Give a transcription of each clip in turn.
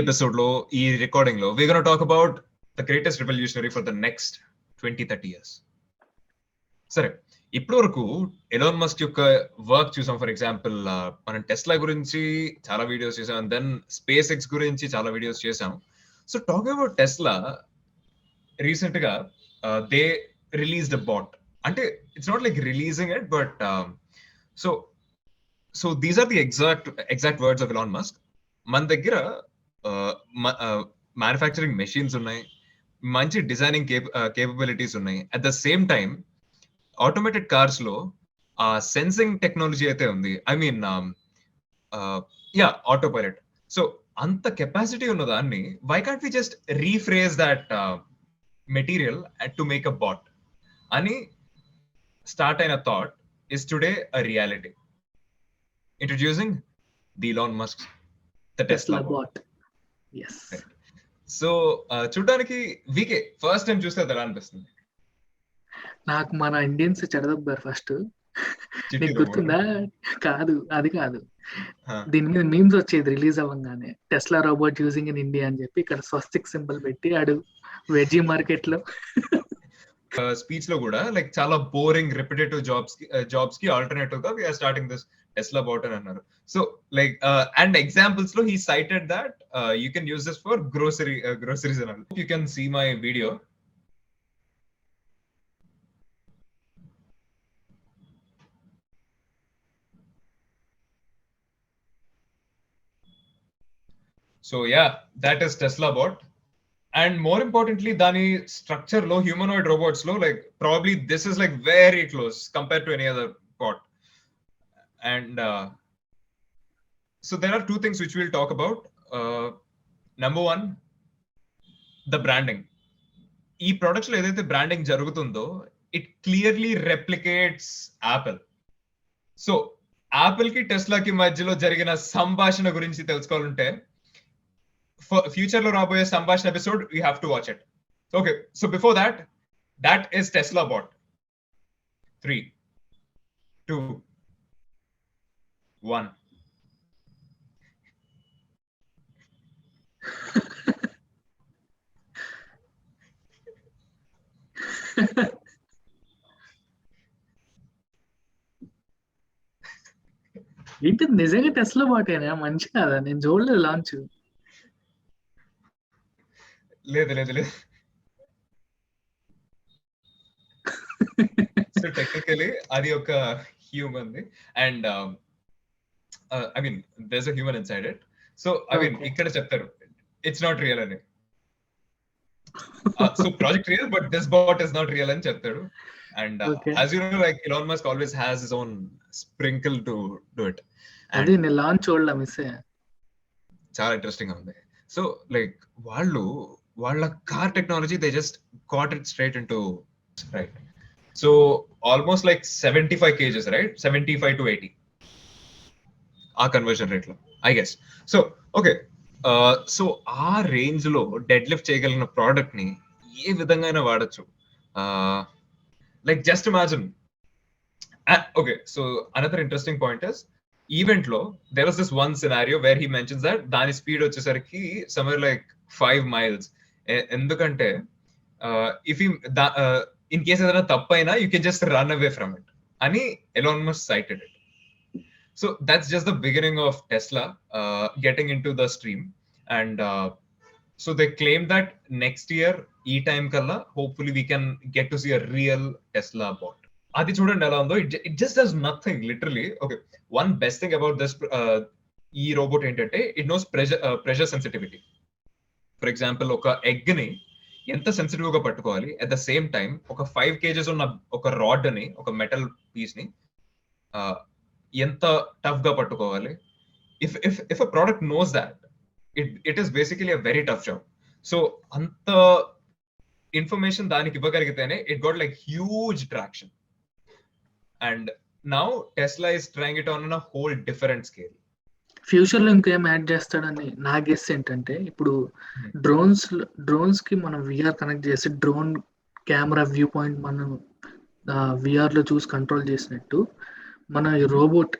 Episode లో ఈ recording లో we gonna talk about the greatest revolutionary for the next 20-30 years. సరే, ఇప్పటి వరకు ఎలాన్ మస్క్ యొక్క వర్క్ చూసాం. ఫర్ ఎగ్జాంపుల్ మనం టెస్లా గురించి చాలా వీడియోస్ చేసాం, దెన్ స్పేస్ ఎక్స్ గురించి చాలా వీడియోస్ చేసాం. So talking about Tesla, recent గా దే రిలీజ్డ్ అ బాట్. అంటే it's not like releasing it, but so these are the exact words of Elon Musk. మన దగ్గర మ్యానుఫ్యాక్చరింగ్ మెషిన్స్ ఉన్నాయి, మంచి డిజైనింగ్ కేపబిలిటీస్ ఉన్నాయి. At the same time automated cars లో ఆ sensing technology అయితే ఉంది. I mean autopilot. So అంత కెపాసిటీ ఉన్న దాన్ని why can't we just rephrase that material to make a bat అని స్టార్ట్ అయిన thought is today a reality. Introducing the Elon Musk the Tesla bot. Yes. So చూడడానికి వీకే first time చూస్తే అది ఎలా అనిపిస్తుంది? నాకు మన ఇండియన్స్ చెడదొబ్బారు ఫస్ట్. నీకు గుర్తుందా? కాదు, అది కాదు. దీని మీద మీమ్స్ వచ్చేది రిలీజ్ అవ్వగానే, Tesla robot using in India అని చెప్పి ఇక్కడ స్వస్తిక్ సింబల్ పెట్టి ఆడు వెజీ మార్కెట్ లో స్పీచ్ లో కూడా లైక్ చాలా బోరింగ్ రిపిటేటివ్ జాబ్స్ కి ఆల్టర్నేటివ్ గా we're starting this Tesla bot అని అన్నారు. సో లైక్ అండ్ ఎగ్జాంపుల్స్ లో he cited that you can use this for groceries అని. You can see my video. So yeah, that is Tesla bot. And more importantly, dani structure lo humanoid robots lo, like probably this is like very close compared to any other bot. And so there are two things which we'll talk about. Number one, the branding. Ee products lo edaithe branding jarugutundo, it clearly replicates Apple. So Apple ki Tesla ki madhyalo jarigina sambhashana gurinchi telusukovalante future లో రాబోయే సంభాషణ episode you have to watch it. Okay, so before that is Tesla bot. 3, 2, 1. ఏంటి నిజంగా Tesla బాటేనా? మంచి కాదా? నేను చూడలేదు launch. లేదు. సో టెక్నికలీ అది ఒక హ్యూమన్ ది, and I mean there's a human inside it. So I mean ఇక్కడ చెప్తారు ఇట్స్ నాట్ రియల్ అని. So project real but this bot is not real అని చెప్తాడు. And as you know, like Elon Musk always has his own sprinkle to do it. అది నేను launch చూడలా, miss అయ్యా. చాలా ఇంట్రెస్టింగ్ గా ఉంది. సో లైక్ వాళ్ళ car technology they just got it straight into right. So almost like 75 kgs, right? 75 to 80 ఆ conversion rate లో I guess. So okay, so ఆ రేంజ్ లో డెడ్ లిఫ్ట్ చేయగలిగిన ప్రోడక్ట్ ని ఏ విధంగా అయినా వాడచ్చు. Like just imagine. Okay, so another interesting point is event లో there was this one scenario where he mentions that దాని స్పీడ్ వచ్చేసరికి సమ్వేర్ లైక్ 5 miles. ఎందుకంటే ఇఫ్ ఇన్ కేస్ ఏదైనా తప్పైనా you can just run away from it అని Elon Musk cited it. So that's just the beginning of Tesla getting into the stream. And so they claim that next year ఈ time కల్లా hopefully we can get to see a real Tesla bot. అది చూడండి ఎలా ఉందో. It just does nothing literally. Okay, one best thing about this ఈ robot ఏంటంటే it knows pressure sensitivity. For example ఒక egg ని ఎంత సెన్సిటివ్ గా పట్టుకోవాలి, అట్ ద సేమ్ టైం ఒక 5 kgs ఉన్న ఒక రాడ్ ని, ఒక మెటల్ పీస్ ని ఎంత టఫ్ గా పట్టుకోవాలి. If a product knows that, it is basically a very tough job. So అంత ఇన్ఫర్మేషన్ దానికి ఇవ్వగలిగితేనే it got like huge traction. And now Tesla is trying it on a whole different scale. Future లో ఇంకేం add చేస్తాడని నా guess ఏంటంటే, ఇప్పుడు drones కి మనం విఆర్ కనెక్ట్ చేసి డ్రోన్ కెమెరా వ్యూ పాయింట్ మనం విఆర్ లో చూసి కంట్రోల్ చేసినట్టు, మన రోబోట్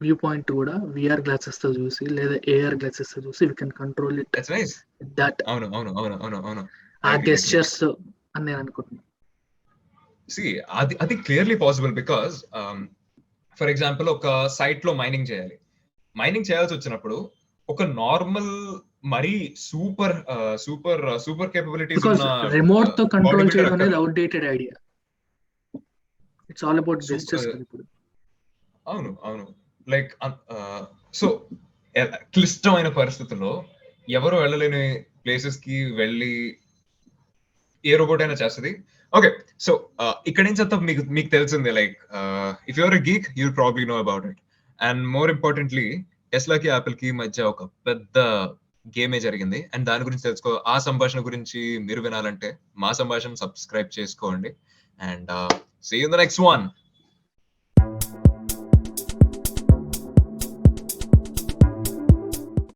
వ్యూ పాయింట్ కూడా విఆర్ గ్లాసెస్ తో చూసి లేదా ఏఆర్ గ్లాసెస్ తో చూసి we can control it that's nice. That అవును అవును అవును అవును అవును. ఆ I agree. గెస్చర్స్ అని నేను అనుకుంటున్నాను. See, అది clearly possible because for example ఒక సైట్ లో మైనింగ్ చేయాల్సి వచ్చినప్పుడు ఒక నార్మల్ మరీ super super super capabilities because ఉన్న రిమోట్ తో బాడీ కంట్రోల్ బిల్డర్ చేయడం అనేది అక్కర్లేదు. Outdated idea. It's all about gestures కదా ఇప్పుడు. అవును అవును. లైక్ సో క్లిష్టమైన పరిస్థితుల్లో ఎవరు వెళ్ళలేని ప్లేసెస్ కి వెళ్ళి ఏ రోబోట్ అయినా చేస్తుంది. ఓకే, సో ఇక్కడ నుంచి అంతా మీకు తెలిసిందే. Like if your a geek you probably know about it. And more importantly టెస్లాకి యాపిల్ కి మధ్య ఒక పెద్ద గేమే జరిగింది. అండ్ దాని గురించి ఆ సంభాషణ గురించి మీరు వినాలంటే మా సంభాషణ సబ్స్క్రైబ్ చేసుకోండి. And see you in the next one.